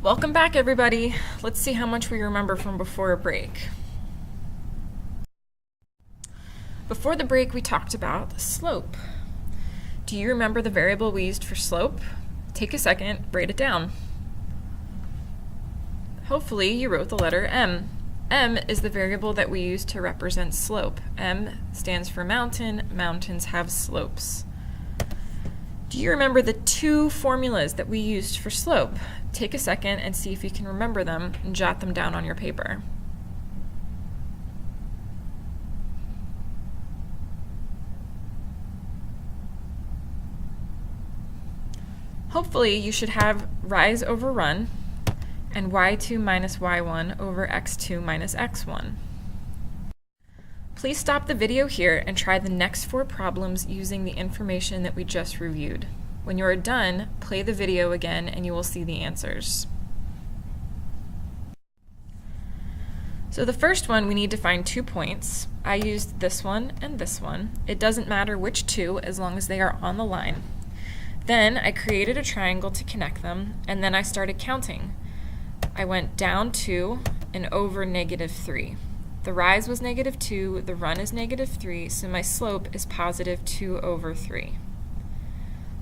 Welcome back, everybody. Let's see how much we remember from before a break. Before the break, we talked about slope. Do you remember the variable we used for slope? Take a second, write it down. Hopefully, you wrote the letter M. M is the variable that we use to represent slope. M stands for mountain. Mountains have slopes. Do you remember the two formulas that we used for slope? Take a second and see if you can remember them and jot them down on your paper. Hopefully you should have rise over run and y2 minus y1 over x2 minus x1. Please stop the video here and try the next 4 problems using the information that we just reviewed. When you are done, play the video again and you will see the answers. So the first one, we need to find 2 points. I used this one and this one. It doesn't matter which 2 as long as they are on the line. Then I created a triangle to connect them, and then I started counting. I went down 2 and over -3. The rise was -2, the run is -3, so my slope is positive 2 over 3.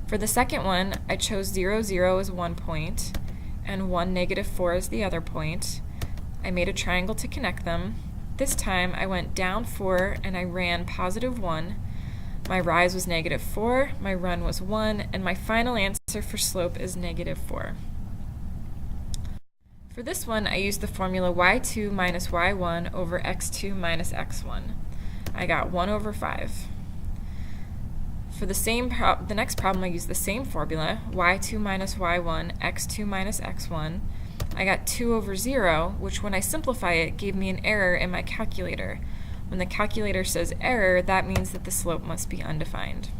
For the second one, I chose 0, 0 as one point, and 1, -4 as the other point. I made a triangle to connect them. This time I went down 4 and I ran positive 1. My rise was -4, my run was 1, and my final answer for slope is -4. For this one, I used the formula y2 minus y1 over x2 minus x1. I got 1 over 5. For the next problem, I used the same formula, y2 minus y1, x2 minus x1. I got 2 over 0, which when I simplify it, gave me an error in my calculator. When the calculator says error, that means that the slope must be undefined.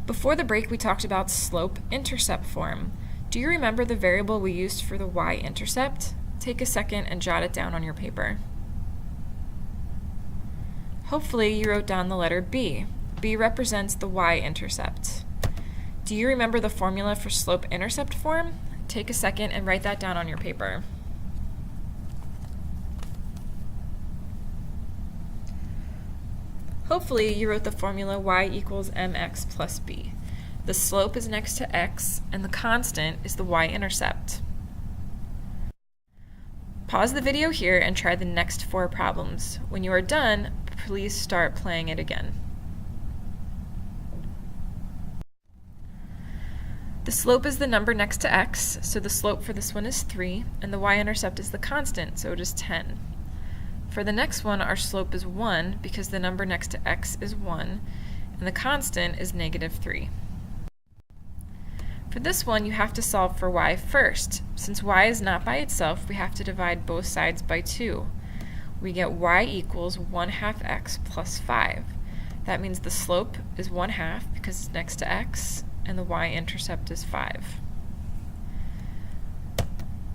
Before the break, we talked about slope-intercept form. Do you remember the variable we used for the y-intercept? Take a second and jot it down on your paper. Hopefully you wrote down the letter B. B represents the y-intercept. Do you remember the formula for slope-intercept form? Take a second and write that down on your paper. Hopefully you wrote the formula y equals mx plus b. The slope is next to x, and the constant is the y-intercept. Pause the video here and try the next 4 problems. When you are done, please start playing it again. The slope is the number next to x, so the slope for this one is 3, and the y-intercept is the constant, so it is 10. For the next one, our slope is 1 because the number next to x is 1, and the constant is -3. For this one, you have to solve for y first. Since y is not by itself, we have to divide both sides by 2. We get y equals 1/2 x plus 5. That means the slope is 1/2 because it's next to x, and the y-intercept is 5.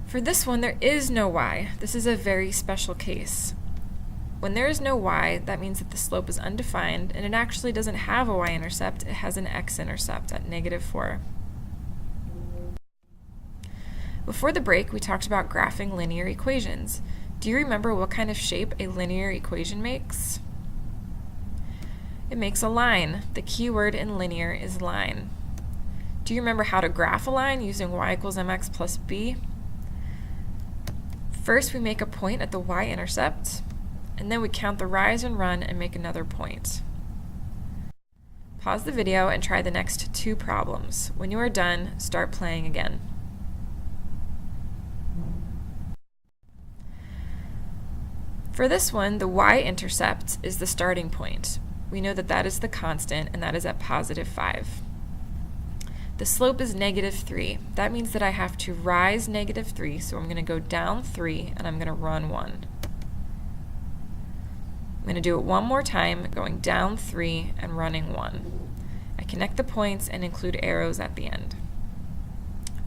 For this one, there is no y. This is a very special case. When there is no y, that means that the slope is undefined, and it actually doesn't have a y-intercept, it has an x-intercept at -4. Before the break, we talked about graphing linear equations. Do you remember what kind of shape a linear equation makes? It makes a line. The key word in linear is line. Do you remember how to graph a line using y equals mx plus b? First, we make a point at the y-intercept, and then we count the rise and run and make another point. Pause the video and try the next 2 problems. When you are done, start playing again. For this one, the y-intercept is the starting point. We know that that is the constant, and that is at +5. The slope is -3. That means that I have to rise -3, so I'm going to go down 3, and I'm going to run 1. I'm going to do it one more time, going down 3 and running 1. I connect the points and include arrows at the end.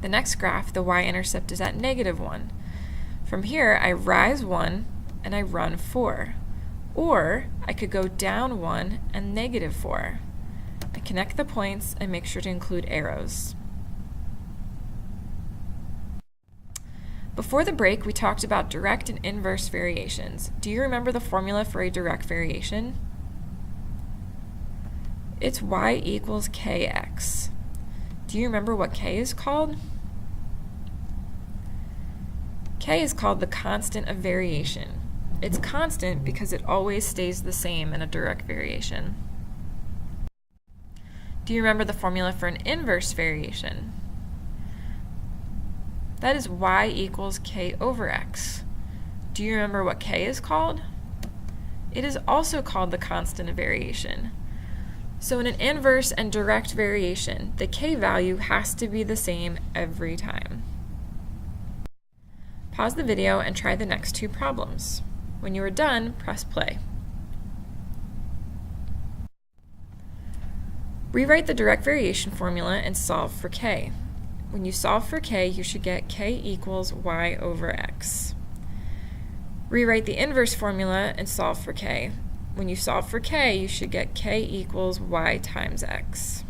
The next graph, the y-intercept is at -1. From here, I rise 1 and I run 4. Or I could go down 1 and -4. I connect the points and make sure to include arrows. Before the break, we talked about direct and inverse variations. Do you remember the formula for a direct variation? It's y equals kx. Do you remember what k is called? K is called the constant of variation. It's constant because it always stays the same in a direct variation. Do you remember the formula for an inverse variation? That is y equals k over x. Do you remember what k is called? It is also called the constant of variation. So in an inverse and direct variation, the k value has to be the same every time. Pause the video and try the next two problems. When you are done, press play. Rewrite the direct variation formula and solve for k. When you solve for k, you should get k equals y over x. Rewrite the inverse formula and solve for k. When you solve for k, you should get k equals y times x.